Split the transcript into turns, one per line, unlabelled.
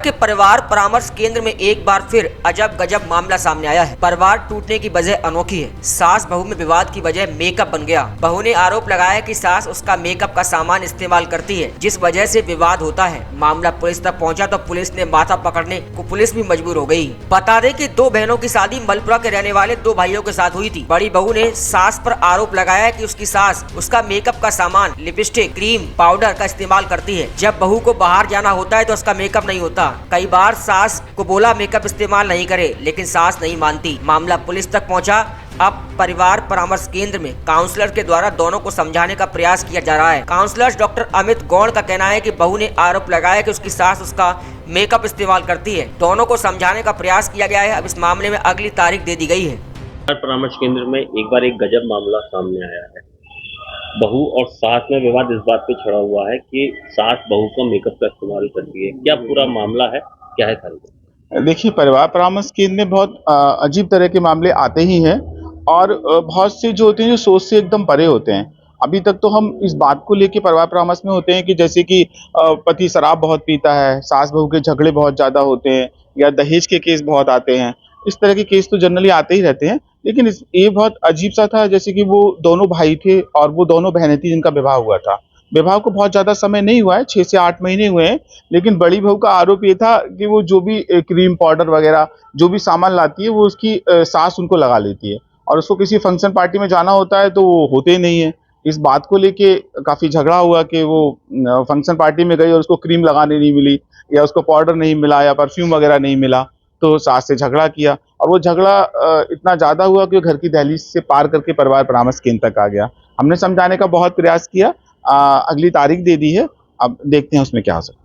के परिवार परामर्श केंद्र में एक बार फिर अजब गजब मामला सामने आया है। परिवार टूटने की वजह अनोखी है। सास बहू में विवाद की वजह मेकअप बन गया। बहू ने आरोप लगाया कि सास उसका मेकअप का सामान इस्तेमाल करती है, जिस वजह से विवाद होता है। मामला पुलिस तक पहुंचा तो पुलिस ने माथा पकड़ने को पुलिस भी मजबूर हो गई। बता दें कि दो बहनों की शादी मलपुरा के रहने वाले दो भाइयों के साथ हुई थी। बड़ी बहू ने सास पर आरोप लगाया कि उसकी सास उसका मेकअप का सामान, लिपस्टिक, क्रीम, पाउडर का इस्तेमाल करती है। जब बहू को बाहर जाना होता है तो उसका मेकअप नहीं होता। कई बार सास को बोला मेकअप इस्तेमाल नहीं करे, लेकिन सास नहीं मानती। मामला पुलिस तक पहुंचा। अब परिवार परामर्श केंद्र में काउंसलर के द्वारा दोनों को समझाने का प्रयास किया जा रहा है। काउंसलर डॉक्टर अमित गौड़ का कहना है कि बहू ने आरोप लगाया कि उसकी सास उसका मेकअप इस्तेमाल करती है। दोनों को समझाने का प्रयास किया गया है। अब इस मामले में अगली तारीख दे दी गई है।
परामर्श केंद्र में एक बार एक गजब मामला सामने आया है। बहू और सास में विवाद इस बात पे छड़ा हुआ है कि सास बहू का मेकअप का इस्तेमाल करती है। क्या पूरा मामला है, क्या है सारी?
देखिए, परिवार परामर्श केंद्र में बहुत अजीब तरह के मामले आते ही हैं और बहुत से जो होते हैं जो सोच से एकदम परे होते हैं। अभी तक तो हम इस बात को लेके परिवार परामर्श में होते हैं कि जैसे कि पति शराब बहुत पीता है, सास बहू के झगड़े बहुत ज़्यादा होते हैं या दहेज के केस बहुत आते हैं। इस तरह के केस तो जनरली आते ही रहते हैं, लेकिन ये बहुत अजीब सा था। जैसे कि वो दोनों भाई थे और वो दोनों बहनें थी जिनका विवाह हुआ था। विवाह को बहुत ज़्यादा समय नहीं हुआ है, 6 से 8 महीने हुए हैं, लेकिन बड़ी बहू का आरोप ये था कि वो जो भी क्रीम, पाउडर वगैरह जो भी सामान लाती है वो उसकी सास उनको लगा लेती है और उसको किसी फंक्शन पार्टी में जाना होता है तो वो होते ही नहीं है। इस बात को लेके काफ़ी झगड़ा हुआ कि वो फंक्शन पार्टी में गई और उसको क्रीम लगाने नहीं मिली या उसको पाउडर नहीं मिला या परफ्यूम वगैरह नहीं मिला, तो सास से झगड़ा किया और वो झगड़ा इतना ज़्यादा हुआ कि घर की दहलीज से पार करके परिवार परामर्श केंद्र तक आ गया। हमने समझाने का बहुत प्रयास किया, अगली तारीख दे दी है, अब देखते हैं उसमें क्या हो सकता है।